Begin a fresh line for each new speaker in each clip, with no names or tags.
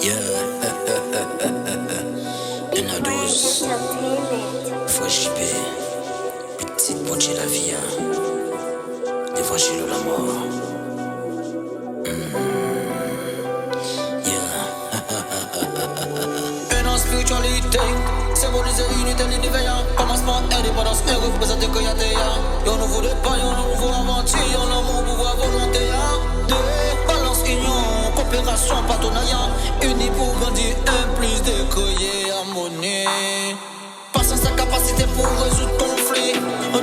Yeah, N12, faut JB, petite moitié la vie, l'évangile de la mort.
Et dans spiritualité, symboliser l'unité, l'univers. Commencement, indépendance, et représenter que y'a des y'a. Y'en nouveau départ, y'en nouveau aventure, y'en amour, pouvoir, volonté, de balance, union, coopération, partenariat. Unis pour grandir, un plus de créer harmonie. Patience, sa capacité pour résoudre conflit.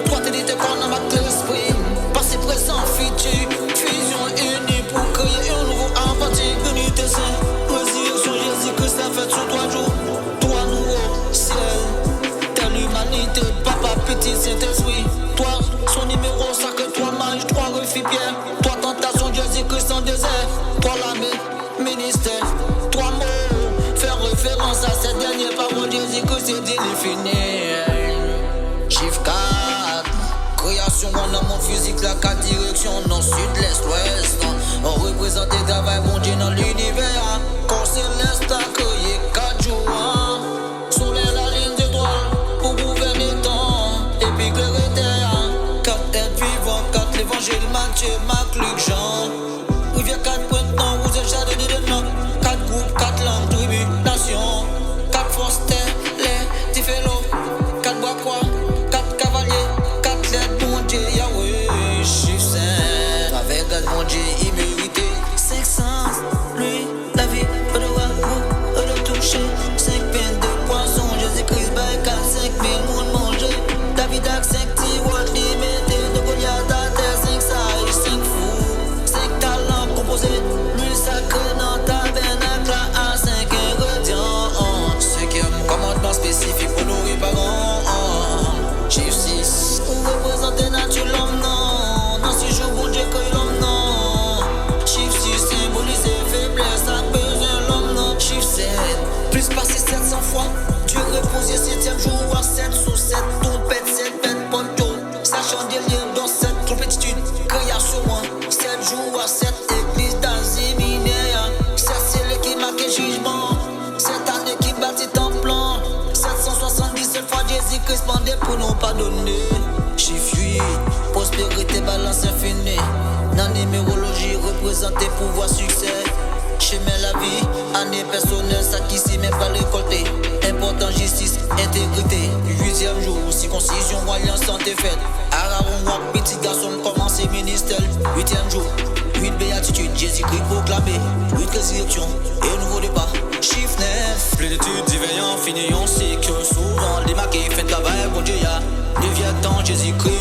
Toi, t'es dit, t'es qu'on a marqué l'esprit. Passé, présent, futur, fusion, unis pour créer un nouveau aventure. Unité, c'est résurrection, Jésus-Christ, a fait sur 3 jours. Toi, nouveau ciel, telle humanité, papa, petit, Saint-Esprit. Toi, son numéro, sacré, toi, mage, toi, refus, Pierre. Toi, tentation, Jésus-Christ en désert. Toi, l'armée, ministère. Toi, mot, faire référence à cette dernière parole, Jésus-Christ, c'est dit, fini. Chiffre 4, création en un monde physique, la 4 directions, nord, sud, l'est, ouest. On représente le travail, bon Dieu, dans l'univers. Corps céleste a créé 4 jours. Soleil, la ligne d'étoile, pour gouverner temps. Et puis éclairer terre. 4 êtres vivants, 4 l'évangile, Matthieu, Marc, Luc, Jean. Rivière 4 printemps, vous êtes jardin de nom. 4 groupes, 4 langues, tribus, nations. 4 forces, terre, les différents. 4 bois quoi, 4 cavaliers, 4 lettres, bon Dieu, Yahweh, chiffre saint. Avec God, bon Dieu, immérité. 5 sens, lui, la vie, pas de voir, pas de toucher. 5 peines de poisson, Jésus-Christ, by 4, 5 000 monde manger. David, 5 petits, limité, de Goliath à terre, 5 sages, 5 fous, 5 talents composés. Lui, sacré dans tabernacle à 5 ingrédients. 5e commandement spécifique pour nourrir parents. Chiffre 6, pour représenter nature l'homme, non. Dans 6 jours, bon Dieu, que l'homme, non. Chiffre 6, symboliser faiblesse, a besoin l'homme, non. Chiffre 7, plus passer 700 fois. Dieu reposé 7e jour, à 7 sur 7, trompette, 7 bêtes, ponto. Sachant délire dans 7 trompétitude, création 1, 7 jours à 7, église d'Aziminéa. 7 c'est qui marque jugement, 7 année qui bâtit en plan. 777 fois Jésus-Christ pendait pour nous pardonner. Chiffre 8, prospérité, balance infinie. Dans numérologie, représenter pouvoir, succès. Chemin la vie, année personnelle, ça qui s'y met pas récolté. Important, justice, intégrité. 8e jour, circoncision, alliance, santé faite. Aaron, walk, petit garçon, commencer ministère. 8e jour, 8 béatitudes, Jésus-Christ proclamé. 8 résurrection et un nouveau départ. Chiffre 9, plénitude, divin, fini, on sait que souvent, démarqué, fait travail, bon Dieu, y'a. 9e temps, Jésus-Christ.